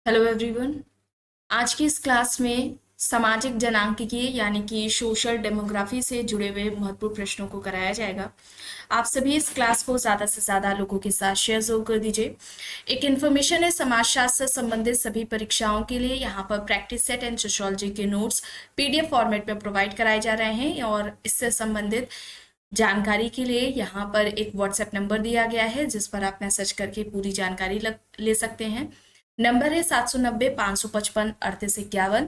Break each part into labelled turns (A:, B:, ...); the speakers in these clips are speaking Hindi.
A: Hello everyone. आज की इस क्लास में सामाजिक जनांकिकी यानी कि सोशल डेमोग्राफी से जुड़े हुए महत्वपूर्ण प्रश्नों को कराया जाएगा। आप सभी इस क्लास को ज़्यादा से ज़्यादा लोगों के साथ शेयर जरूर कर दीजिए। एक इन्फॉर्मेशन है, समाजशास्त्र से संबंधित सभी परीक्षाओं के लिए यहाँ पर प्रैक्टिस सेट एंड सोशियोलॉजी के नोट्स पीडीएफ फॉर्मेट में प्रोवाइड कराए जा रहे हैं और इससे संबंधित जानकारी के लिए यहाँ पर एक व्हाट्सएप नंबर दिया गया है जिस पर आप मैसेज करके पूरी जानकारी ले सकते हैं। नंबर है 790 555 38 51।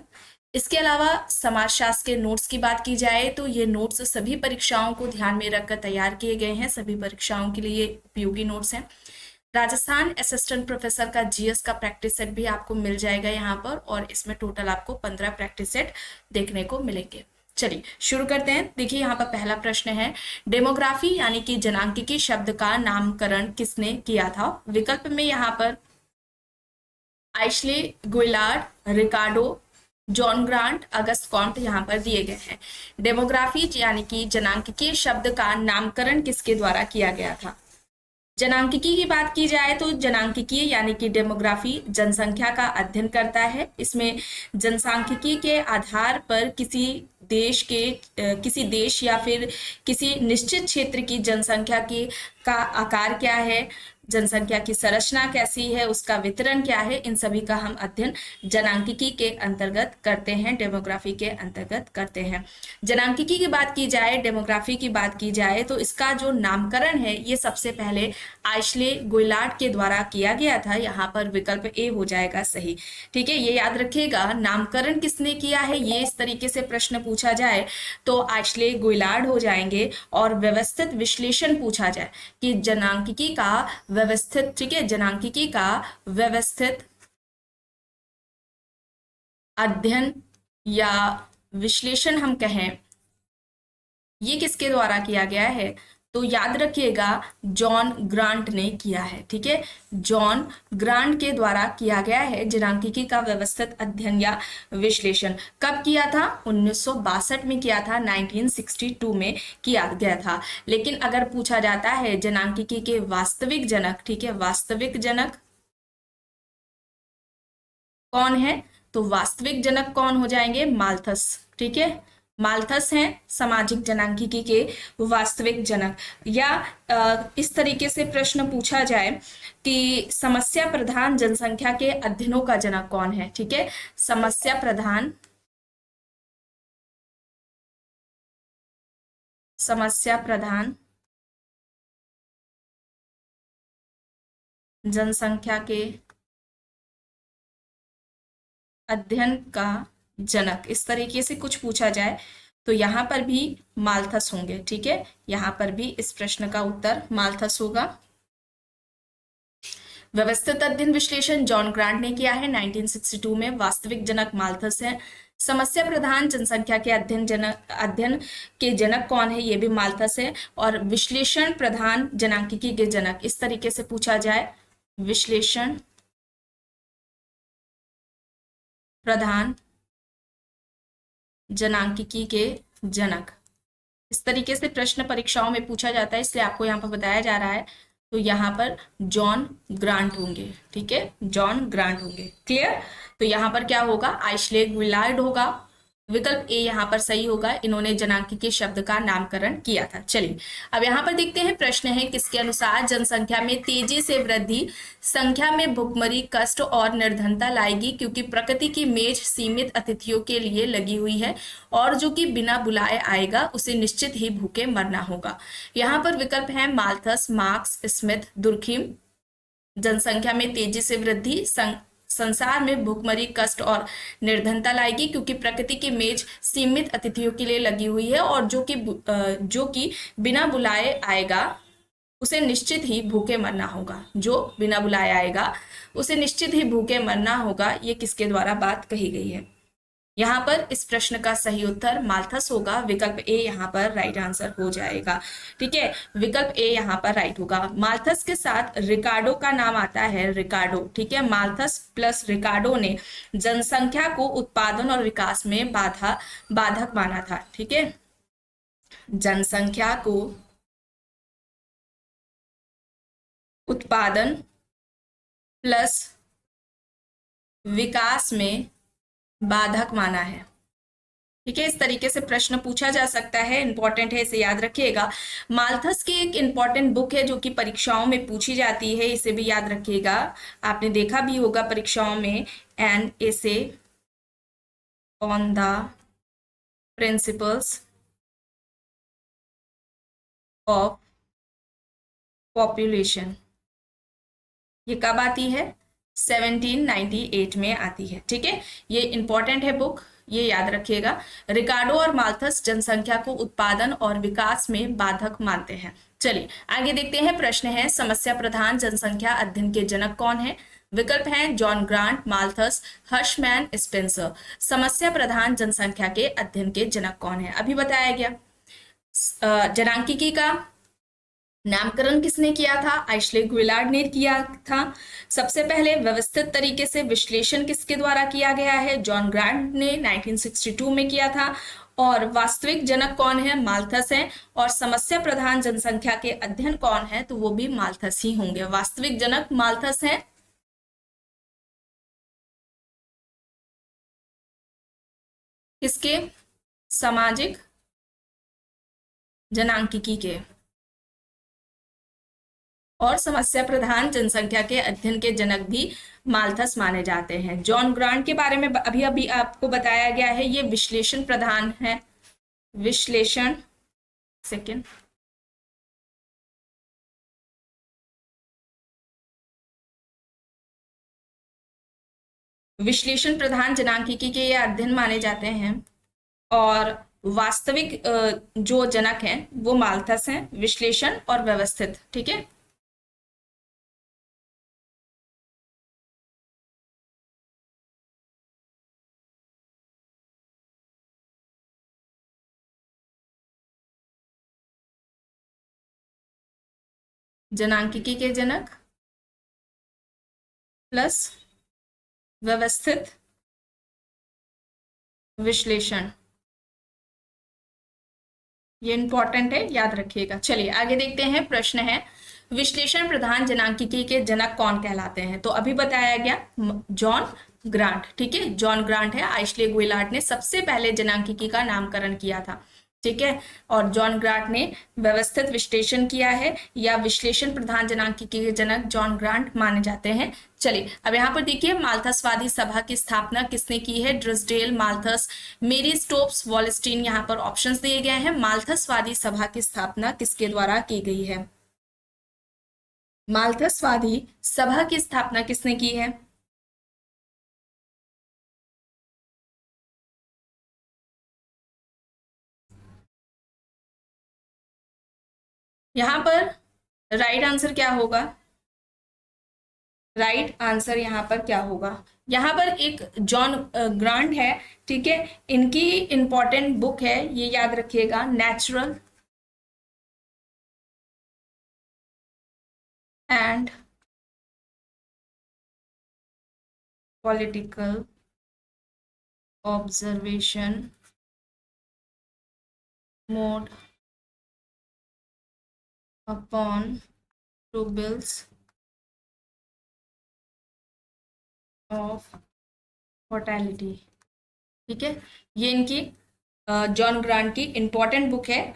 A: इसके अलावा समाजशास्त्र के नोट्स की बात की जाए तो ये नोट्स सभी परीक्षाओं को ध्यान में रखकर तैयार किए गए हैं। सभी परीक्षाओं के लिए उपयोगी नोट्स हैं। राजस्थान असिस्टेंट प्रोफेसर का जीएस का प्रैक्टिस सेट भी आपको मिल जाएगा यहाँ पर, और इसमें टोटल आपको 15 प्रैक्टिस सेट देखने को मिलेंगे। चलिए शुरू करते हैं। देखिए यहाँ पर पहला प्रश्न है, डेमोग्राफी यानी कि जनांकिकी शब्द का नामकरण किसने किया था? विकल्प में यहाँ पर आइशले गुइलार्ड, रिकार्डो, जॉन ग्रांट, अगस्त कॉन्ट यहाँ पर दिए गए हैं। डेमोग्राफी यानी कि जनांकिकी शब्द का नामकरण किसके द्वारा किया गया था? जनांकिकी की बात की जाए तो जनांकिकी यानी कि डेमोग्राफी जनसंख्या का अध्ययन करता है। इसमें जनसांख्यिकी के आधार पर किसी देश या फिर किसी निश्चित क्षेत्र की जनसंख्या की का आकार क्या है, जनसंख्या की संरचना कैसी है, उसका वितरण क्या है, इन सभी का हम अध्ययन जनांकिकी के अंतर्गत करते हैं, डेमोग्राफी के अंतर्गत करते हैं। जनांकिकी की बात की जाए, डेमोग्राफी की बात की जाए तो इसका जो नामकरण है ये सबसे पहले आइशले गुइलार्ड के द्वारा किया गया था। यहाँ पर विकल्प ए हो जाएगा सही। ठीक है, ये याद रखिएगा, नामकरण किसने किया है, ये इस तरीके से प्रश्न पूछा जाए तो आइशले गुइलार्ड हो जाएंगे। और व्यवस्थित विश्लेषण पूछा जाए कि जनांकिकी का व्यवस्थित, ठीक है, जनांकिकी का व्यवस्थित अध्ययन या विश्लेषण हम कहें, ये किसके द्वारा किया गया है? तो याद रखिएगा, जॉन ग्रांट ने किया है। ठीक है, जॉन ग्रांट के द्वारा किया गया है जनांकिकी का व्यवस्थित अध्ययन या विश्लेषण। कब किया था? 1962 में किया था, 1962 में किया गया था। लेकिन अगर पूछा जाता है जनांकिकी के वास्तविक जनक, ठीक है, वास्तविक जनक कौन है, तो वास्तविक जनक कौन हो जाएंगे? माल्थस। ठीक है, माल्थस हैं सामाजिक जनांकिकी के वास्तविक जनक। या इस तरीके से प्रश्न पूछा जाए कि समस्या प्रधान जनसंख्या के अध्ययनों का जनक कौन है? ठीक है, समस्या प्रधान जनसंख्या के अध्ययन का जनक, इस तरीके से कुछ पूछा जाए तो यहाँ पर भी माल्थस होंगे। ठीक है, यहाँ पर भी इस प्रश्न का उत्तर माल्थस होगा। व्यवस्थित अध्ययन विश्लेषण जॉन ग्रांट ने किया है 1962 में। वास्तविक जनक माल्थस है। समस्या प्रधान जनसंख्या के अध्ययन के जनक कौन है? ये भी माल्थस है। और विश्लेषण प्रधान जनांकिकी के जनक, इस तरीके से पूछा जाए, विश्लेषण प्रधान जनांकिकी के जनक, इस तरीके से प्रश्न परीक्षाओं में पूछा जाता है, इसलिए आपको यहाँ पर बताया जा रहा है। तो यहाँ पर जॉन ग्रांट होंगे। ठीक है, जॉन ग्रांट होंगे। क्लियर? तो यहाँ पर क्या होगा? आइशले विलार्ड होगा। विकल्प ए यहाँ पर सही होगा, इन्होंने जनांकिकी शब्द का नामकरण किया था। चलिए अब यहाँ पर देखते हैं, प्रश्न है किसके अनुसार जनसंख्या में तेजी से वृद्धि संख्या में भुखमरी, कष्ट और निर्धनता लाएगी, क्योंकि प्रकृति की मेज सीमित अतिथियों के लिए लगी हुई है और जो कि बिना बुलाए आएगा उसे निश्चित ही भूखे मरना होगा। यहाँ पर विकल्प है माल्थस, मार्क्स, स्मिथ, दुर्खिम। जनसंख्या में तेजी से वृद्धि संसार में भूखमरी, कष्ट और निर्धनता लाएगी, क्योंकि प्रकृति की मेज सीमित अतिथियों के लिए लगी हुई है और जो कि बिना बुलाए आएगा उसे निश्चित ही भूखे मरना होगा। जो बिना बुलाए आएगा उसे निश्चित ही भूखे मरना होगा। ये किसके द्वारा बात कही गई है? यहाँ पर इस प्रश्न का सही उत्तर माल्थस होगा। विकल्प ए यहाँ पर राइट आंसर हो जाएगा। ठीक है, विकल्प ए यहाँ पर राइट होगा। माल्थस के साथ रिकार्डो का नाम आता है, रिकार्डो। ठीक है, माल्थस प्लस रिकार्डो ने जनसंख्या को उत्पादन और विकास में बाधक माना था। ठीक है, जनसंख्या को उत्पादन प्लस विकास में बाधक माना है। ठीक है, इस तरीके से प्रश्न पूछा जा सकता है, इंपॉर्टेंट है, इसे याद रखिएगा। माल्थस की एक इंपॉर्टेंट बुक है जो कि परीक्षाओं में पूछी जाती है, इसे भी याद रखिएगा। आपने देखा भी होगा परीक्षाओं में, an essay on the principles of population. ये कब आती है? 1798 में आती है। ठीक है, ये इंपॉर्टेंट है बुक, ये याद रखिएगा। रिकार्डो और माल्थस जनसंख्या को उत्पादन और विकास में बाधक मानते हैं। चलिए आगे देखते हैं। प्रश्न है, समस्या प्रधान जनसंख्या अध्ययन के जनक कौन है? विकल्प हैं जॉन ग्रांट, माल्थस, हर्शमैन, स्पेंसर। समस्या प्रधान जनसंख्या के अध्ययन के जनक कौन है? अभी बताया गया। जनांकिकी का नामकरण किसने किया था? आइशले गुइलार्ड ने किया था। सबसे पहले व्यवस्थित तरीके से विश्लेषण किसके द्वारा किया गया है? जॉन ग्रांट ने 1962 में किया था। और वास्तविक जनक कौन है? माल्थस है। और समस्या प्रधान जनसंख्या के अध्ययन कौन है? तो वो भी माल्थस ही होंगे। वास्तविक जनक माल्थस है। किसके? सामाजिक जनांकिकी के। और समस्या प्रधान जनसंख्या के अध्ययन के जनक भी माल्थस माने जाते हैं। जॉन ग्रांट के बारे में अभी अभी आपको बताया गया है, ये विश्लेषण प्रधान है। विश्लेषण, सेकंड, विश्लेषण प्रधान जनांकिकी के ये अध्ययन माने जाते हैं। और वास्तविक जो जनक हैं वो माल्थस हैं, विश्लेषण और व्यवस्थित। ठीक है, जनांकिकी के जनक प्लस व्यवस्थित विश्लेषण, ये इंपॉर्टेंट है, याद रखिएगा। चलिए आगे देखते हैं। प्रश्न है, विश्लेषण प्रधान जनांकिकी के जनक कौन कहलाते हैं? तो अभी बताया गया जॉन ग्रांट। ठीक है, जॉन ग्रांट है। आइशले गुइलार्ड ने सबसे पहले जनांकिकी का नामकरण किया था। ठीक है, और जॉन ग्रांट ने व्यवस्थित विश्लेषण किया है, या विश्लेषण प्रधान जनांकिकी के जनक जॉन ग्रांट माने जाते हैं। चलिए अब यहाँ पर देखिए, माल्थसवादी सभा की स्थापना किसने की है? ड्रिसडेल, माल्थस, मेरी स्टोप्स, वॉलस्टीन। यहाँ पर ऑप्शंस दिए गए हैं। माल्थसवादी सभा की स्थापना किसके द्वारा की गई है? माल्थसवादी सभा की स्थापना किसने की है? यहाँ पर राइट आंसर क्या होगा? राइट आंसर यहाँ पर क्या होगा? यहाँ पर एक जॉन ग्रांट है। ठीक है, इनकी इंपॉर्टेंट बुक है, ये याद रखिएगा, natural and political observation mode upon tubules of mortality. ठीक है, ये इनकी जॉन ग्रांट की इंपॉर्टेंट बुक है,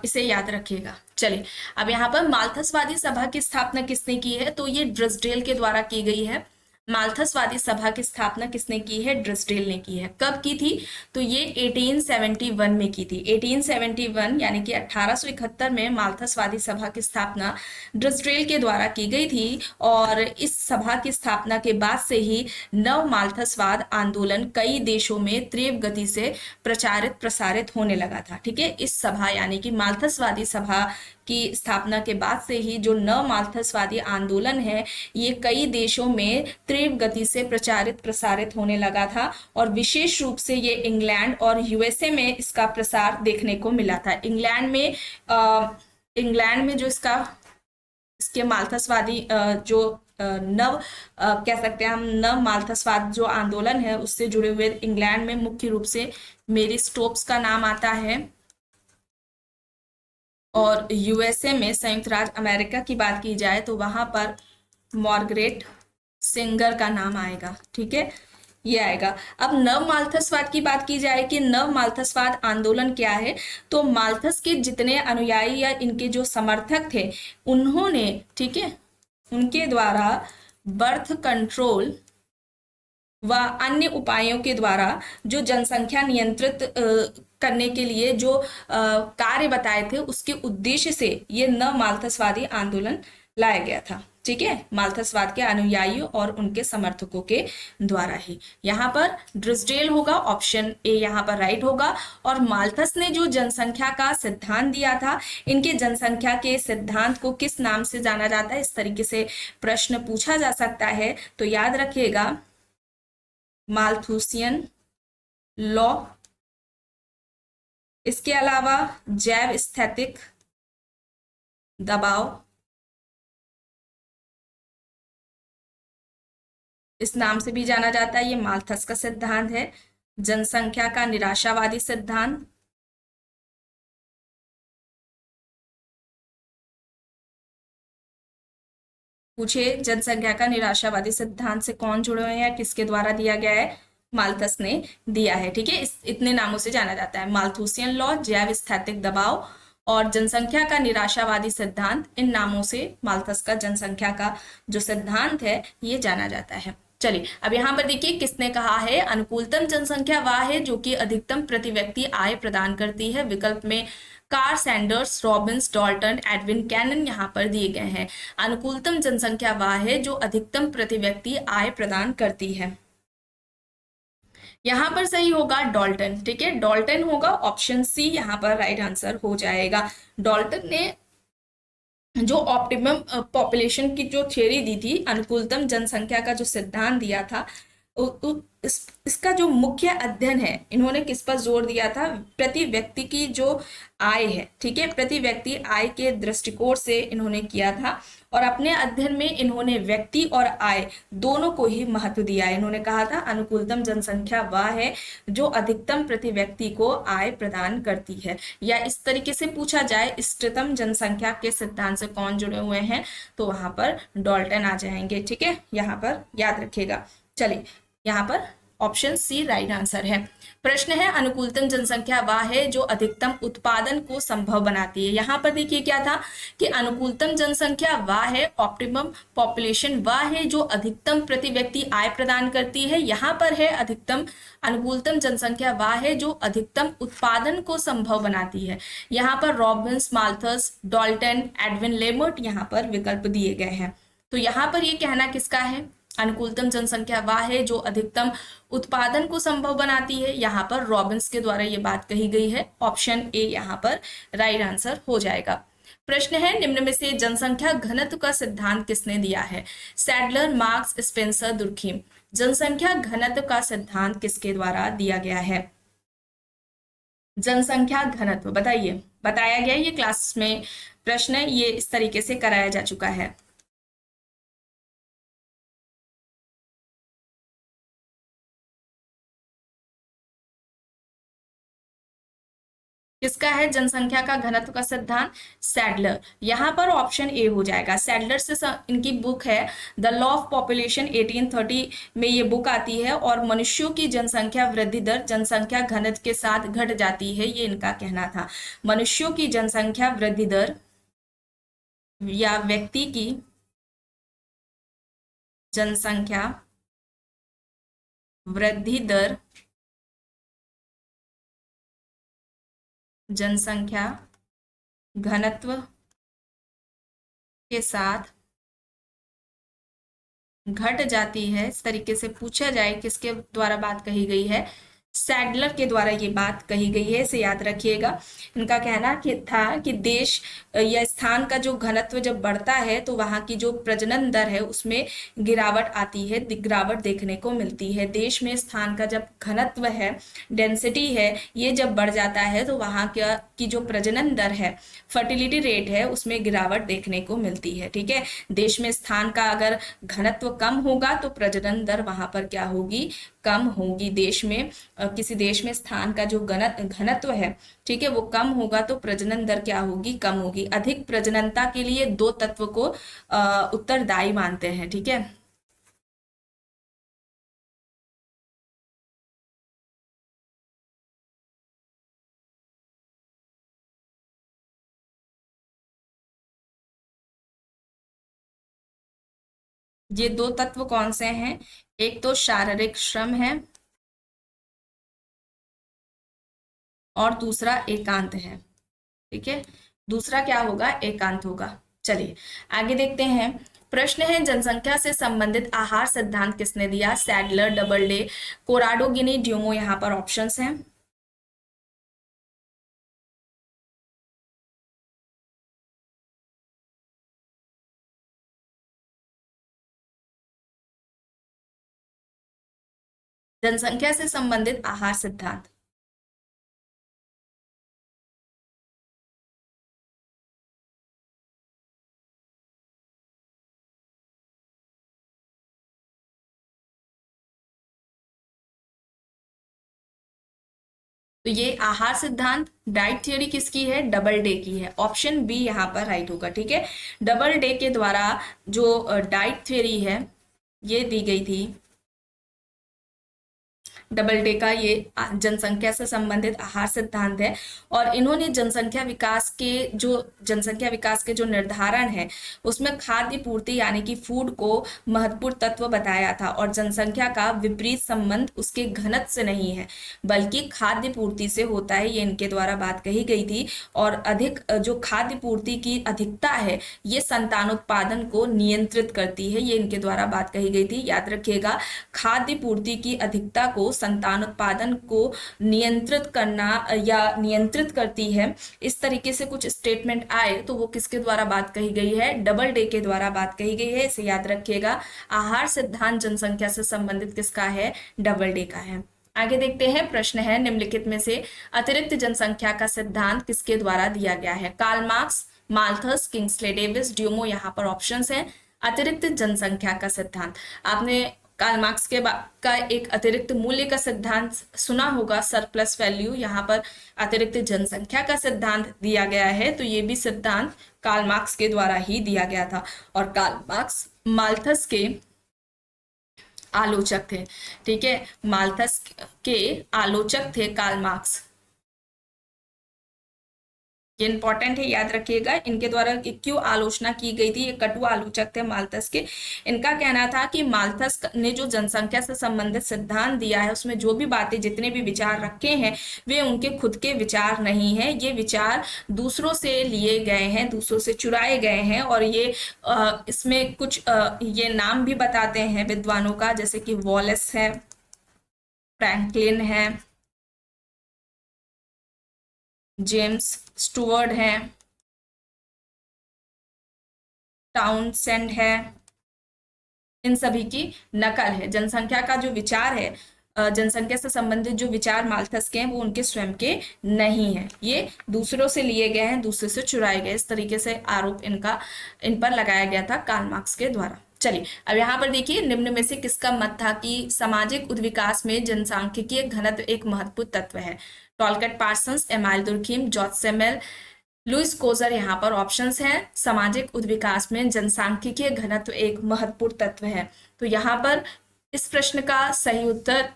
A: इसे याद रखिएगा। चलिए अब यहाँ पर माल्थसवादी सभा की स्थापना किसने की है? तो ये ड्रिसडेल के द्वारा की गई है। माल्थसवादी सभा की स्थापना किसने की है? ड्रिसडेल ने की है। कब की थी? तो ये 1871 में की थी। 1871 यानी कि 1871 में माल्थसवादी सभा की स्थापना ड्रिसडेल के द्वारा की गई थी। और इस सभा की स्थापना के बाद से ही नव माल्थसवाद आंदोलन कई देशों में तीव्र गति से प्रचारित प्रसारित होने लगा था। ठीक है, इस सभा यानी कि माल्थसवादी सभा की स्थापना के बाद से ही जो नव माल्थसवादी आंदोलन है, ये कई देशों में तीव्र गति से प्रचारित प्रसारित होने लगा था। और विशेष रूप से ये इंग्लैंड और यूएसए में इसका प्रसार देखने को मिला था। इंग्लैंड में जो इसके माल्थसवादी जो नव कह सकते हैं हम, नव माल्थसवाद जो आंदोलन है उससे जुड़े हुए इंग्लैंड में मुख्य रूप से मेरी स्टोप्स का नाम आता है। और यूएसए में, संयुक्त राज्य अमेरिका की बात की जाए तो वहां पर मार्गरेट सिंगर का नाम आएगा, ठीक है, ये आएगा। अब नव माल्थसवाद की बात की जाए कि नव माल्थसवाद आंदोलन क्या है, तो माल्थस के जितने अनुयायी या इनके जो समर्थक थे, उन्होंने, ठीक है, उनके द्वारा बर्थ कंट्रोल व अन्य उपायों के द्वारा जो जनसंख्या नियंत्रित करने के लिए जो कार्य बताए थे, उसके उद्देश्य से ये नव माल्थसवादी आंदोलन लाया गया था, ठीक है, माल्थसवाद के अनुयायियों और उनके समर्थकों के द्वारा ही। यहाँ पर ड्रिसडेल होगा, ऑप्शन ए यहाँ पर राइट होगा। और माल्थस ने जो जनसंख्या का सिद्धांत दिया था, इनके जनसंख्या के सिद्धांत को किस नाम से जाना जाता है, इस तरीके से प्रश्न पूछा जा सकता है, तो याद रखिएगा माल्थुसियन लॉ। इसके अलावा जैव स्थैतिक दबाव, इस नाम से भी जाना जाता है, ये माल्थस का सिद्धांत है। जनसंख्या का निराशावादी सिद्धांत, पूछे जनसंख्या का निराशावादी सिद्धांत से कौन जुड़े हुए हैं, किसके द्वारा दिया गया है, माल्थस ने दिया है, ठीक है, इस इतने नामों से जाना जाता है, माल्थुसियन लॉ, जैव स्थैतिक दबाव और जनसंख्या का निराशावादी सिद्धांत। इन नामों से माल्थस का जनसंख्या का जो सिद्धांत है ये जाना जाता है। चलिए अब यहाँ पर देखिए किसने कहा है, अनुकूलतम जनसंख्या वह है जो कि अधिकतम प्रति व्यक्ति आय प्रदान करती है। विकल्प में Carl Sanders, Robbins, Dalton, Edwin Cannon यहाँ पर दिए गए हैं। अनुकूलतम जनसंख्या वह है जो अधिकतम प्रति व्यक्ति आय प्रदान करती है। यहाँ पर सही होगा डॉल्टन, ठीक है, डॉल्टन होगा, ऑप्शन सी यहाँ पर राइट आंसर हो जाएगा। डॉल्टन ने जो ऑप्टिमम पॉपुलेशन की जो थ्योरी दी थी, अनुकूलतम जनसंख्या का जो सिद्धांत दिया था, इसका जो मुख्य अध्ययन है, इन्होंने किस पर जोर दिया था, प्रति व्यक्ति की जो आय है, ठीक है, प्रति व्यक्ति आय के दृष्टिकोण से इन्होंने किया था। और अपने अध्ययन में इन्होंने व्यक्ति और आय दोनों को ही महत्व दिया है। इन्होंने कहा था अनुकूलतम जनसंख्या वह है जो अधिकतम प्रति व्यक्ति को आय प्रदान करती है। या इस तरीके से पूछा जाए इष्टतम जनसंख्या के सिद्धांत से कौन जुड़े हुए हैं, तो वहां पर डॉल्टन आ जाएंगे, ठीक है, यहाँ पर याद रखिएगा। चलिए यहाँ पर ऑप्शन सी राइट आंसर है। प्रश्न है अनुकूलतम जनसंख्या वह है जो अधिकतम उत्पादन को संभव बनाती है। यहाँ पर देखिए क्या था कि अनुकूलतम जनसंख्या वह है, ऑप्टिमम पॉपुलेशन वह है जो अधिकतम प्रति व्यक्ति आय प्रदान करती है। यहाँ पर है अधिकतम अनुकूलतम जनसंख्या वह है जो अधिकतम उत्पादन को संभव बनाती है। यहाँ पर रॉबिन्स, माल्थस, डॉल्टन, एडविन लेमर्ट यहाँ पर विकल्प दिए गए हैं। तो यहाँ पर ये कहना किसका है, अनुकूलतम जनसंख्या वह है जो अधिकतम उत्पादन को संभव बनाती है। यहाँ पर रॉबिन्स के द्वारा ये बात कही गई है, ऑप्शन ए यहाँ पर राइट आंसर हो जाएगा। प्रश्न है निम्न में से जनसंख्या घनत्व का सिद्धांत किसने दिया है, सैडलर, मार्क्स, स्पेंसर, दुर्खीम। जनसंख्या घनत्व का सिद्धांत किसके द्वारा दिया गया है, जनसंख्या घनत्व बताइए, बताया गया ये क्लास में प्रश्न है, ये इस तरीके से कराया जा चुका है। किसका है जनसंख्या का घनत्व का सिद्धांत, सैडलर। यहाँ पर ऑप्शन ए हो जाएगा। सैडलर से इनकी बुक है द लॉ ऑफ पॉपुलेशन, 1830 में ये बुक आती है। और मनुष्यों की जनसंख्या वृद्धि दर जनसंख्या घनत्व के साथ घट जाती है, ये इनका कहना था। मनुष्यों की जनसंख्या वृद्धि दर या व्यक्ति की जनसंख्या वृद्धि दर जनसंख्या घनत्व के साथ घट जाती है, इस तरीके से पूछा जाए किसके द्वारा बात कही गई है, सैडलर के द्वारा ये बात कही गई है, इसे याद रखिएगा। इनका कहना कि था कि देश या स्थान का जो घनत्व जब बढ़ता है तो वहाँ की जो प्रजनन दर है उसमें गिरावट आती है, गिरावट देखने को मिलती है। देश में स्थान का जब घनत्व है, डेंसिटी है, ये जब बढ़ जाता है तो वहाँ की जो प्रजनन दर है, फर्टिलिटी रेट है, उसमें गिरावट देखने को मिलती है, ठीक है। देश में स्थान का अगर घनत्व कम होगा तो प्रजनन दर वहाँ पर क्या होगी, कम होगी। देश में किसी देश में स्थान का जो घनत्व है, ठीक है, वो कम होगा तो प्रजनन दर क्या होगी, कम होगी। अधिक प्रजननता के लिए दो तत्व को उत्तरदायी मानते हैं, ठीक है। ये दो तत्व कौन से हैं? एक तो शारीरिक श्रम है और दूसरा एकांत है। ठीक है, दूसरा क्या होगा? एकांत होगा। चलिए आगे देखते हैं। प्रश्न है, जनसंख्या से संबंधित आहार सिद्धांत किसने दिया? सैडलर, डबलडे, कोराडो, गिनी, ड्यूमो। यहाँ पर ऑप्शंस हैं। जनसंख्या से संबंधित आहार सिद्धांत। तो ये आहार सिद्धांत, डाइट थ्योरी किसकी है? डबल डे की है। ऑप्शन बी यहाँ पर राइट होगा। ठीक है, डबल डे के द्वारा जो डाइट थ्योरी है ये दी गई थी। डबल डे का ये जनसंख्या से संबंधित आहार सिद्धांत है और इन्होंने जनसंख्या विकास के जो निर्धारण है उसमें खाद्य पूर्ति यानी कि फूड को महत्वपूर्ण तत्व बताया था और जनसंख्या का विपरीत संबंध उसके घनत्व से नहीं है बल्कि खाद्य पूर्ति से होता है, ये इनके द्वारा बात कही गई थी। और अधिक जो खाद्य पूर्ति की अधिकता है ये संतानोत्पादन को नियंत्रित करती है, ये इनके द्वारा बात कही गई थी। याद रखिएगा, खाद्य पूर्ति की अधिकता को संतानोत्पादन को नियंत्रित करना या नियंत्रित करती है, इस तरीके से कुछ स्टेटमेंट आए तो वो किसके द्वारा बात कही गई है? डबल डे के द्वारा बात कही गई है। इसे याद रखिएगा, आहार सिद्धांत जनसंख्या से संबंधित किसका है? डबल डे का है। आगे देखते हैं। प्रश्न है, निम्नलिखित में से अतिरिक्त जनसंख्या का सिद्धांत किसके द्वारा दिया गया है? Karl Marx, Malthus, Kingsley Davis, Dumont. यहाँ पर ऑप्शंस हैं। अतिरिक्त जनसंख्या का सिद्धांत, आपने कार्ल मार्क्स का एक अतिरिक्त मूल्य का सिद्धांत सुना होगा, सरप्लस वैल्यू। यहाँ पर अतिरिक्त जनसंख्या का सिद्धांत दिया गया है, तो ये भी सिद्धांत कार्ल मार्क्स के द्वारा ही दिया गया था और कार्ल मार्क्स माल्थस के आलोचक थे। ठीक है, माल्थस के आलोचक थे कार्ल मार्क्स। ये इंपॉर्टेंट है, याद रखिएगा। इनके द्वारा क्यों आलोचना की गई थी? ये कटु आलोचक थे माल्थस के। इनका कहना था कि माल्थस ने जो जनसंख्या से संबंधित सिद्धांत दिया है उसमें जो भी बातें, जितने भी विचार रखे हैं वे उनके खुद के विचार नहीं है, ये विचार दूसरों से लिए गए हैं, दूसरों से चुराए गए हैं। और ये इसमें कुछ ये नाम भी बताते हैं विद्वानों का, जैसे कि वॉलेस है, फ्रैंकलिन है, जेम्स स्टुअर्ट है, टाउनसेंड है। इन सभी की नकल है। जनसंख्या का जो विचार है, जनसंख्या से संबंधित जो विचार माल्थस के हैं वो उनके स्वयं के नहीं है, ये दूसरों से लिए गए हैं, दूसरे से चुराए गए। इस तरीके से आरोप इन पर लगाया गया था कार्ल मार्क्स के द्वारा। चलिए अब यहाँ पर देखिए, निम्न में से किसका मत था कि सामाजिक उद्विकास में जनसांख्यिकीय घनत्व एक महत्वपूर्ण तत्व है? Talcott Parsons, Emile Durkheim, Georg Simmel, Lewis Coser. यहाँ पर ऑप्शंस हैं। सामाजिक उद्विकास में जनसांख्यिकीय घनत्व एक महत्वपूर्ण तत्व है, तो यहाँ पर इस प्रश्न का सही उत्तर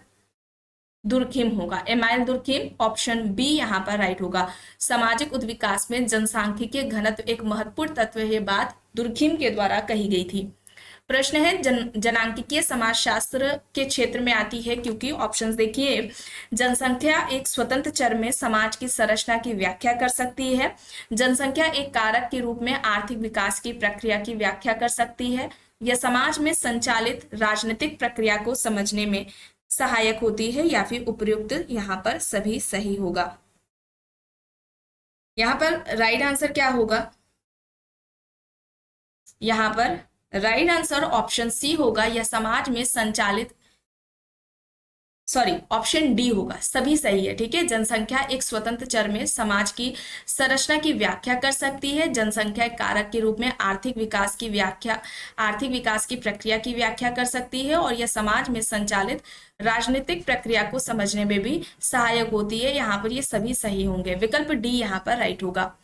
A: दुर्खीम होगा, एमाइल दुर्खीम। ऑप्शन बी यहाँ पर राइट होगा। सामाजिक उद्विकास में जनसांख्यिकीय घनत्व एक महत्वपूर्ण तत्व है, ये बात दुर्खीम के द्वारा कही गई थी। प्रश्न है, जनांकीय समाजशास्त्र के क्षेत्र में आती है क्योंकि। ऑप्शंस देखिए, जनसंख्या एक स्वतंत्र चर में समाज की संरचना की व्याख्या कर सकती है। जनसंख्या एक कारक के रूप में आर्थिक विकास की प्रक्रिया की व्याख्या कर सकती है। यह समाज में संचालित राजनीतिक प्रक्रिया को समझने में सहायक होती है, या फिर उपयुक्त। यहाँ पर सभी सही होगा। यहाँ पर राइट आंसर क्या होगा? यहाँ पर राइट आंसर ऑप्शन सी होगा, यह समाज में संचालित, सॉरी ऑप्शन डी होगा, सभी सही है। ठीक है, जनसंख्या एक स्वतंत्र चर में समाज की संरचना की व्याख्या कर सकती है। जनसंख्या एक कारक के रूप में आर्थिक विकास की प्रक्रिया की व्याख्या कर सकती है और यह समाज में संचालित राजनीतिक प्रक्रिया को समझने में भी सहायक होती है। यहाँ पर ये सभी सही होंगे। विकल्प डी यहाँ पर राइट होगा।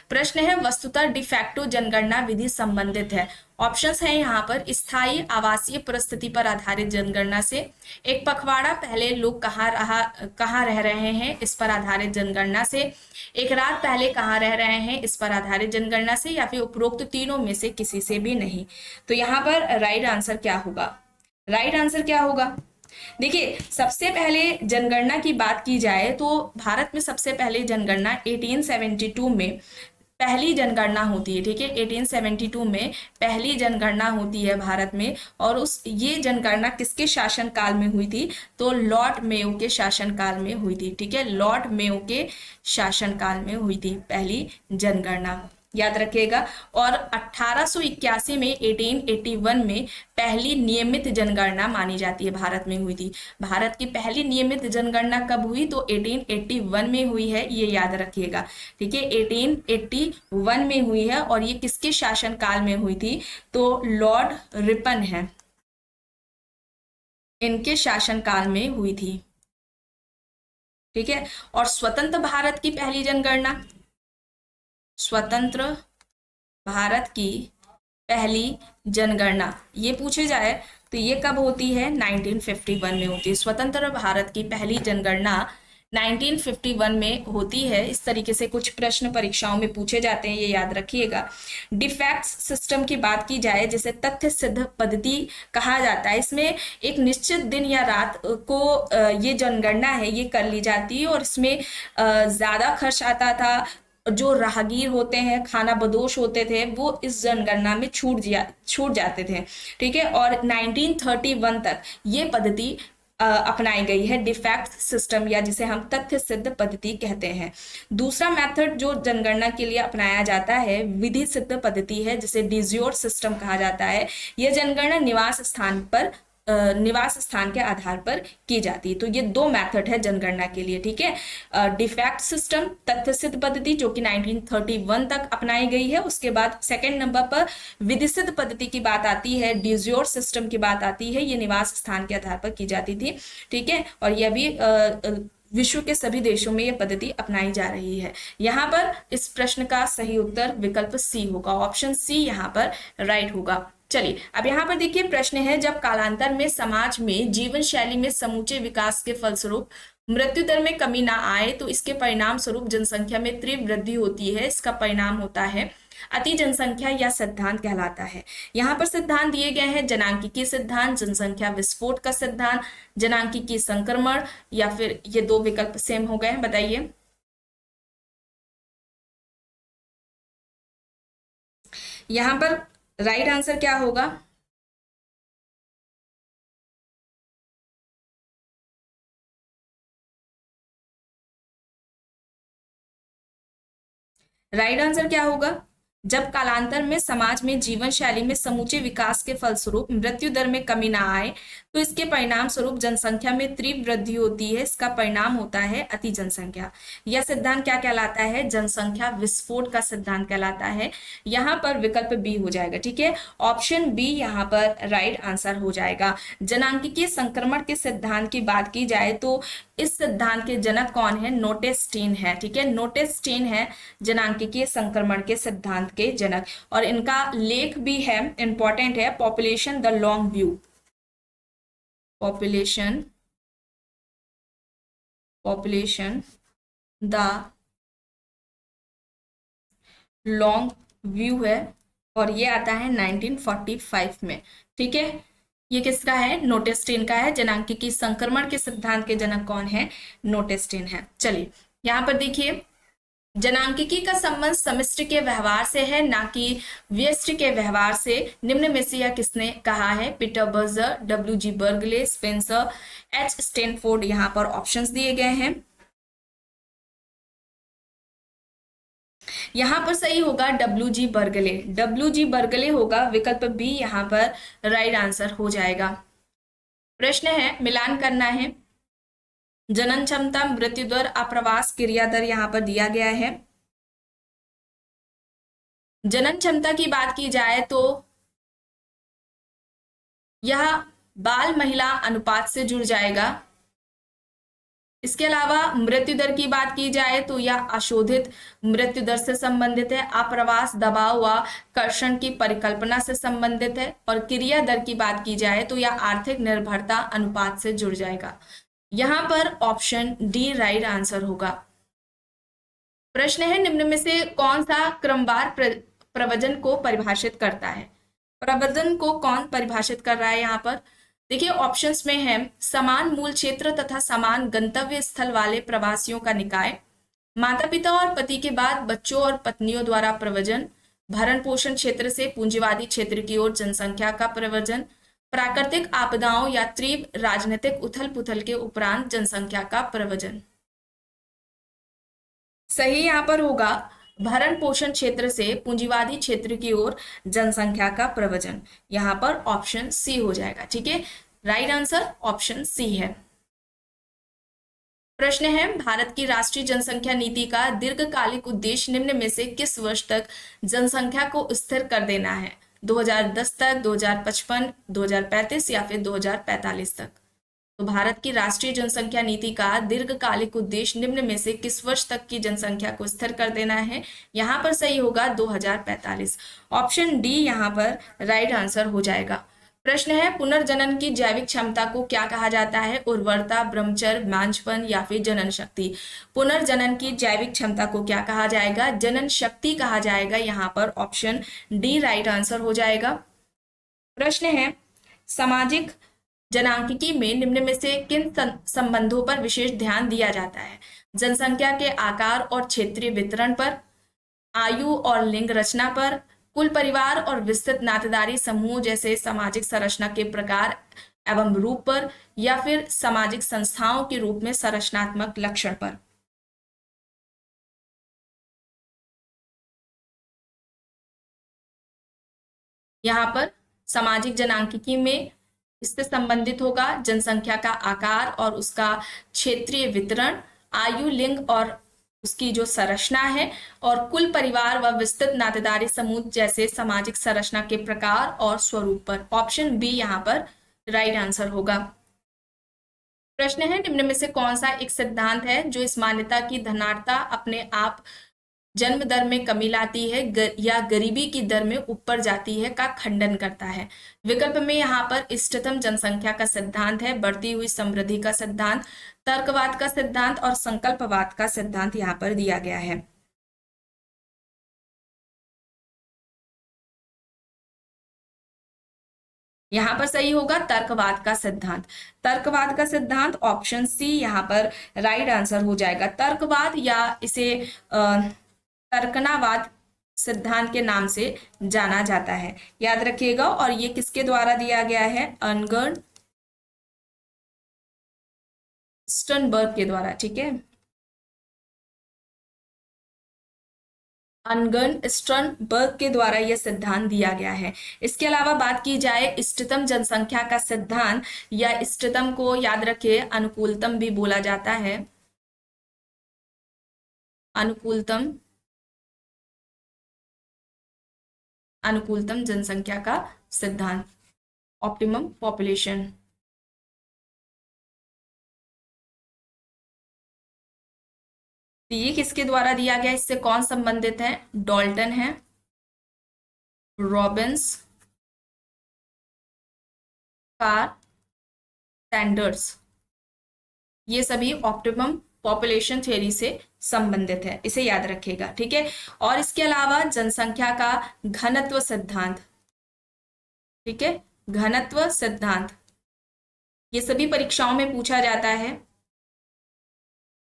A: प्रश्न है वस्तुतः डिफैक्टो जनगणना विधि संबंधित है। ऑप्शंस हैं यहाँ पर, स्थायी आवासीय परिस्थिति पर आधारित जनगणना से, एक पखवाड़ा पहले लोग कहाँ रह रहे हैं इस पर आधारित जनगणना से, एक रात पहले कहाँ रह रहे हैं इस पर आधारित जनगणना से, या फिर उपरोक्त तीनों में से किसी से भी नहीं। तो यहाँ पर राइट आंसर क्या होगा? राइट आंसर क्या होगा? देखिए, सबसे पहले जनगणना की बात की जाए तो भारत में सबसे पहले जनगणना 1872 में पहली जनगणना होती है। ठीक है, 1872 में पहली जनगणना होती है भारत में। और ये जनगणना किसके शासन काल में हुई थी? तो लॉर्ड मेयो के शासन काल में हुई थी। ठीक है, लॉर्ड मेयो के शासन काल में हुई थी पहली जनगणना, याद रखिएगा। और 1881 में 1881 में पहली नियमित जनगणना मानी जाती है भारत में हुई थी। भारत की पहली नियमित जनगणना कब हुई? तो 1881 में हुई है, ये याद रखिएगा। ठीक है, 1881 में हुई है। और ये किसके शासन काल में हुई थी? तो लॉर्ड रिपन है, इनके शासन काल में हुई थी। ठीक है, और स्वतंत्र भारत की पहली जनगणना, स्वतंत्र भारत की पहली जनगणना ये पूछे जाए तो ये कब होती है? 1951 में होती है। स्वतंत्र भारत की पहली जनगणना 1951 में होती है। इस तरीके से कुछ प्रश्न परीक्षाओं में पूछे जाते हैं, ये याद रखिएगा। डिफैक्ट सिस्टम की बात की जाए, जिसे तथ्य सिद्ध पद्धति कहा जाता है, इसमें एक निश्चित दिन या रात को ये जनगणना है ये कर ली जाती है। और इसमें ज्यादा खर्च आता था। जो राहगीर होते हैं, खाना बदोश होते थे, वो इस जनगणना में छूट जाते थे। ठीक है, और 1931 तक ये पद्धति अपनाई गई है, डिफैक्ट सिस्टम, या जिसे हम तथ्य सिद्ध पद्धति कहते हैं। दूसरा मेथड जो जनगणना के लिए अपनाया जाता है विधि सिद्ध पद्धति है, जिसे डिज्योर सिस्टम कहा जाता है। यह जनगणना निवास स्थान के आधार पर की जाती है। तो ये दो मेथड है जनगणना के लिए। ठीक है, डिफैक्ट सिस्टम, तथ्य सिद्ध पद्धति, जो कि 1931 तक अपनाई गई है। उसके बाद सेकंड नंबर पर विधिसिद्ध पद्धति की बात आती है, डिज्योर सिस्टम की बात आती है। ये निवास स्थान के आधार पर की जाती थी। ठीक है, और यह भी विश्व के सभी देशों में यह पद्धति अपनाई जा रही है। यहाँ पर इस प्रश्न का सही उत्तर विकल्प सी होगा, ऑप्शन सी यहाँ पर राइट होगा। चलिए, अब यहाँ पर देखिए प्रश्न है, जब कालांतर में समाज में जीवन शैली में समूचे विकास के फलस्वरूप मृत्यु दर में कमी ना आए तो इसके परिणाम स्वरूप जनसंख्या में तीव्र वृद्धि होती है। इसका परिणाम होता है अति जनसंख्या या सिद्धांत कहलाता है। यहाँ पर सिद्धांत दिए गए हैं जनांकीय सिद्धांत, जनसंख्या विस्फोट का सिद्धांत, जनांकीय संक्रमण, या फिर ये दो विकल्प सेम हो गए हैं, बताइए। यहाँ पर राइट आंसर क्या होगा? राइट आंसर क्या होगा? जब कालांतर में समाज में जीवन शैली में समूचे विकास के फलस्वरूप मृत्यु दर में कमी ना आए तो इसके परिणाम स्वरूप जनसंख्या में तीव्र वृद्धि होती है। इसका परिणाम होता है अति जनसंख्या। यह सिद्धांत क्या कहलाता है? जनसंख्या विस्फोट का सिद्धांत कहलाता है। यहाँ पर विकल्प बी हो जाएगा। ठीक है, ऑप्शन बी यहाँ पर राइट आंसर हो जाएगा। जनांकीय संक्रमण के सिद्धांत की बात की जाए तो इस सिद्धांत के जनक कौन है? नोटेस्टीन है। ठीक है, नोटेस्टीन है जनांकीय संक्रमण के सिद्धांत के जनक। और इनका लेख भी है, इंपॉर्टेंट है, population the long view, population the long view है। और ये आता है 1945 में। ठीक है, ये किसका है? नोटेस्टीन का है। जनांकीय संक्रमण के सिद्धांत के जनक कौन है? नोटेस्टीन है। चलिए, यहाँ पर देखिए, जनांकीय का संबंध समष्टि के व्यवहार से है, ना कि व्यष्टि के व्यवहार से। निम्न में से यह किसने कहा है? Peter Berger, W G. Burgley, Spencer, H. Stanford. यहाँ पर ऑप्शंस दिए गए हैं। यहाँ पर सही होगा डब्ल्यू.जी. बर्गले, डब्ल्यू.जी. बर्गले होगा। विकल्प बी यहाँ पर राइट आंसर हो जाएगा। प्रश्न है, मिलान करना है। जनन क्षमता, मृत्यु दर, आप्रवास क्रिया दर यहाँ पर दिया गया है। जनन क्षमता की बात की जाए तो यह बाल महिला अनुपात से जुड़ जाएगा। इसके अलावा मृत्यु दर की बात की जाए तो यह अशोधित मृत्यु दर से संबंधित है, आप्रवास दबाव व कर्षण की परिकल्पना से संबंधित है, और क्रिया दर की बात की जाए तो यह आर्थिक निर्भरता अनुपात से जुड़ जाएगा। यहां पर ऑप्शन डी राइट आंसर होगा। प्रश्न है, निम्न में से कौन सा क्रमवार प्रवचन को परिभाषित करता है? प्रवचन को कौन परिभाषित कर रहा है यहाँ पर? देखिए ऑप्शंस में है समान मूल क्षेत्र तथा समान गंतव्य स्थल वाले प्रवासियों का निकाय, माता पिता और पति के बाद बच्चों और पत्नियों द्वारा प्रव्रजन, भरण पोषण क्षेत्र से पूंजीवादी क्षेत्र की ओर जनसंख्या का प्रव्रजन, प्राकृतिक आपदाओं या तीव्र राजनीतिक उथल पुथल के उपरांत जनसंख्या का प्रव्रजन। सही यहाँ पर होगा भरण पोषण क्षेत्र से पूंजीवादी क्षेत्र की ओर जनसंख्या का प्रव्रजन। यहाँ पर ऑप्शन सी हो जाएगा। ठीक है, राइट आंसर ऑप्शन सी है। प्रश्न है, भारत की राष्ट्रीय जनसंख्या नीति का दीर्घकालिक उद्देश्य निम्न में से किस वर्ष तक जनसंख्या को स्थिर कर देना है? 2010 तक, 2055, 2035 या फिर 2045 तक? तो भारत की राष्ट्रीय जनसंख्या नीति का दीर्घकालिक उद्देश्य निम्न में से किस वर्ष तक की जनसंख्या को स्थिर कर देना है? यहाँ पर सही होगा 2045। ऑप्शन डी यहाँ पर राइट आंसर हो जाएगा। प्रश्न है, पुनर्जनन की जैविक क्षमता को क्या कहा जाता है? उर्वरता, ब्रह्मचर्य, मांझपन या फिर जनन शक्ति? पुनर्जनन की जैविक क्षमता को क्या कहा जाएगा? जनन शक्ति कहा जाएगा। यहाँ पर ऑप्शन डी राइट आंसर हो जाएगा। प्रश्न है, सामाजिक जनांकिकी में निम्न में से किन संबंधों पर विशेष ध्यान दिया जाता है? जनसंख्या के आकार और क्षेत्रीय वितरण पर, आयु और लिंग रचना पर, कुल परिवार और विस्तृत नातेदारी समूह जैसे सामाजिक संरचना के प्रकार एवं रूप पर, या फिर सामाजिक संस्थाओं के रूप में संरचनात्मक लक्षण पर? यहाँ पर सामाजिक जनांकिकी में इससे संबंधित होगा जनसंख्या का आकार और उसका क्षेत्रीय वितरण, आयु, लिंग और उसकी जो संरचना है, और कुल परिवार व विस्तृत नातेदारी समूह जैसे सामाजिक संरचना के प्रकार और स्वरूप पर। ऑप्शन बी यहाँ पर राइट आंसर होगा। प्रश्न है, निम्न में से कौन सा एक सिद्धांत है जो इस मान्यता की धनात्मकता अपने आप जन्म दर में कमी लाती है या गरीबी की दर में ऊपर जाती है का खंडन करता है? विकल्प में यहाँ पर इष्टतम जनसंख्या का सिद्धांत है, बढ़ती हुई समृद्धि का सिद्धांत, तर्कवाद का सिद्धांत और संकल्पवाद का सिद्धांत यहाँ पर दिया गया है। यहाँ पर सही होगा तर्कवाद का सिद्धांत। तर्कवाद का सिद्धांत ऑप्शन सी यहाँ पर राइट आंसर हो जाएगा। तर्कवाद या इसे तर्कनावाद सिद्धांत के नाम से जाना जाता है, याद रखिएगा। और ये किसके द्वारा दिया गया है? अर्नस्ट स्टर्नबर्ग के द्वारा। ठीक है, अर्नस्ट स्टर्नबर्ग के द्वारा यह सिद्धांत दिया गया है। इसके अलावा बात की जाए इष्टतम जनसंख्या का सिद्धांत, या इष्टतम को याद रखिए अनुकूलतम भी बोला जाता है। अनुकूलतम जनसंख्या का सिद्धांत, ऑप्टिमम पॉपुलेशन। ये किसके द्वारा दिया गया, इससे कौन संबंधित है? डाल्टन है, रॉबिन्स, कार, सैंडर्स। ये सभी ऑप्टिमम पॉपुलेशन थ्योरी से संबंधित है, इसे याद रखिएगा। ठीक है, और इसके अलावा जनसंख्या का घनत्व सिद्धांत। ठीक है, घनत्व सिद्धांत ये सभी परीक्षाओं में पूछा जाता है,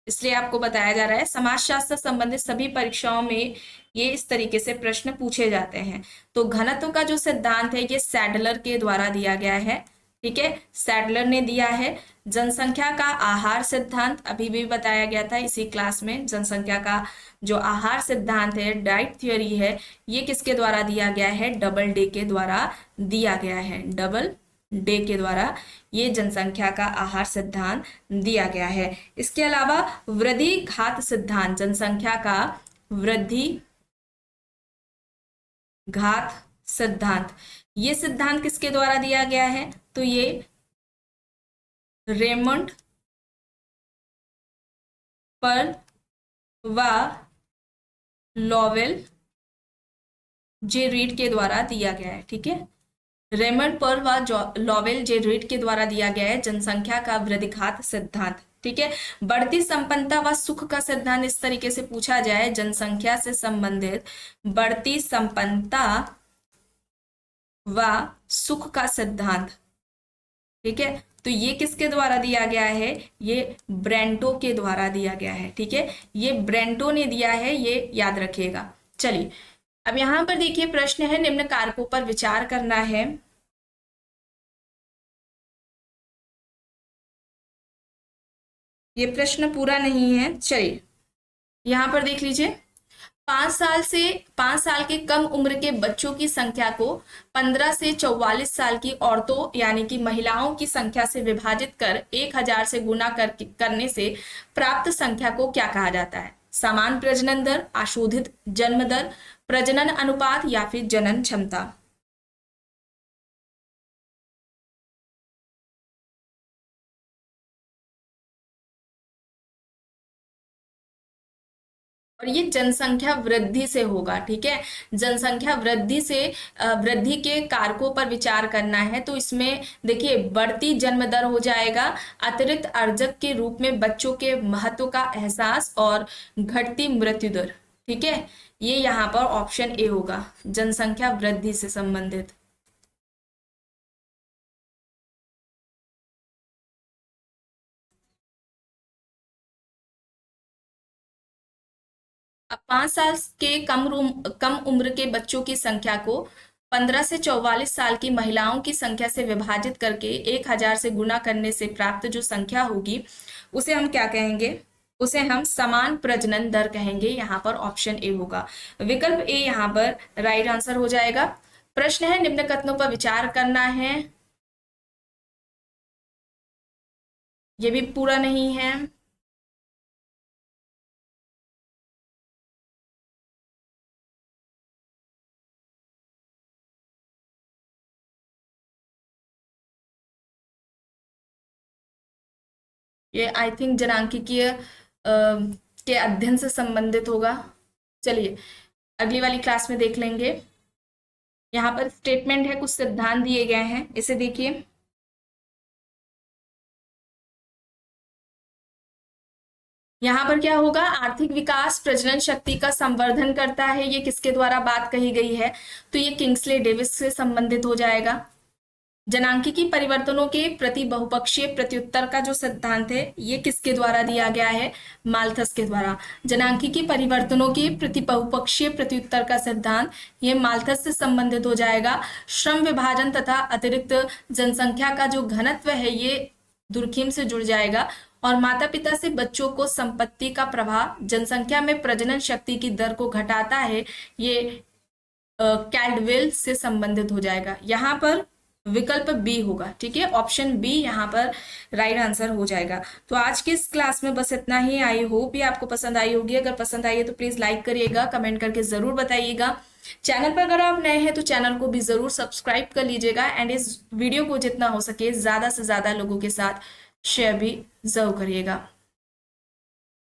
A: इसलिए आपको बताया जा रहा है। समाजशास्त्र संबंधित सभी परीक्षाओं में ये इस तरीके से प्रश्न पूछे जाते हैं। तो घनत्व का जो सिद्धांत है ये सैडलर के द्वारा दिया गया है। ठीक है, सैडलर ने दिया है। जनसंख्या का आहार सिद्धांत अभी भी बताया गया था इसी क्लास में। जनसंख्या का जो आहार सिद्धांत है, डाइट थ्योरी है, ये किसके द्वारा दिया गया है? डबल डे के द्वारा दिया गया है। डबल डे के द्वारा ये जनसंख्या का आहार सिद्धांत दिया गया है। इसके अलावा वृद्धि घात सिद्धांत, जनसंख्या का वृद्धि घात सिद्धांत, ये सिद्धांत किसके द्वारा दिया गया है? तो ये रेमंड पर व लॉवेल जे रीड के द्वारा दिया गया है। ठीक है, रेमंड पर व लॉवेल जे रीड के द्वारा दिया गया है जनसंख्या का वृद्धिघात सिद्धांत। ठीक है, बढ़ती संपन्नता व सुख का सिद्धांत इस तरीके से पूछा जाए, जनसंख्या से संबंधित बढ़ती संपन्नता व सुख का सिद्धांत। ठीक है, तो ये किसके द्वारा दिया गया है? ये ब्रेंटो के द्वारा दिया गया है। ठीक है, ये ब्रेंटो ने दिया है, ये याद रखिएगा। चलिए, अब यहां पर देखिए प्रश्न है, निम्न कारकों पर विचार करना है। ये प्रश्न पूरा नहीं है, चलिए यहां पर देख लीजिए। 5 साल के कम उम्र के बच्चों की संख्या को 15 से 44 साल की औरतों यानी कि महिलाओं की संख्या से विभाजित कर 1000 से गुना करने से प्राप्त संख्या को क्या कहा जाता है? समान प्रजनन दर, आशोधित जन्म दर, प्रजनन अनुपात या फिर जनन क्षमता। और ये जनसंख्या वृद्धि से होगा। ठीक है, जनसंख्या वृद्धि से वृद्धि के कारकों पर विचार करना है। तो इसमें देखिए बढ़ती जन्म दर हो जाएगा, अतिरिक्त अर्जक के रूप में बच्चों के महत्व का एहसास और घटती मृत्यु दर। ठीक है, ये यहाँ पर ऑप्शन ए होगा, जनसंख्या वृद्धि से संबंधित। अब 5 साल के कम उम्र के बच्चों की संख्या को 15 से 44 साल की महिलाओं की संख्या से विभाजित करके 1000 से गुना करने से प्राप्त जो संख्या होगी उसे हम क्या कहेंगे? उसे हम समान प्रजनन दर कहेंगे। यहाँ पर ऑप्शन ए होगा, विकल्प ए यहाँ पर राइट आंसर हो जाएगा। प्रश्न है, निम्न कथनों पर विचार करना है। ये भी पूरा नहीं है। ये आई थिंक जनांकिकीय के अध्ययन से संबंधित होगा। चलिए अगली वाली क्लास में देख लेंगे। यहाँ पर स्टेटमेंट है, कुछ सिद्धांत दिए गए हैं, इसे देखिए। यहाँ पर क्या होगा? आर्थिक विकास प्रजनन शक्ति का संवर्धन करता है। ये किसके द्वारा बात कही गई है? तो ये किंग्सले डेविस से संबंधित हो जाएगा। जनांकिकी परिवर्तनों के प्रति बहुपक्षीय प्रत्युत्तर का जो सिद्धांत है ये किसके द्वारा दिया गया है? माल्थस के द्वारा। जनांकिकी परिवर्तनों के प्रति बहुपक्षीय प्रत्युत्तर का सिद्धांत ये माल्थस से संबंधित हो जाएगा। श्रम विभाजन तथा अतिरिक्त जनसंख्या का जो घनत्व है ये दुर्खिम से जुड़ जाएगा। और माता पिता से बच्चों को संपत्ति का प्रभाव जनसंख्या में प्रजनन शक्ति की दर को घटाता है, ये कैल्डवेल से संबंधित हो जाएगा। यहाँ पर विकल्प बी होगा। ठीक है, ऑप्शन बी यहाँ पर राइट आंसर हो जाएगा। तो आज की इस क्लास में बस इतना ही। आई होप ये आपको पसंद आई होगी। अगर पसंद आई है तो प्लीज लाइक करिएगा, कमेंट करके जरूर बताइएगा। चैनल पर अगर आप नए हैं तो चैनल को भी जरूर सब्सक्राइब कर लीजिएगा एंड इस वीडियो को जितना हो सके ज्यादा से ज्यादा लोगों के साथ शेयर भी जरूर करिएगा।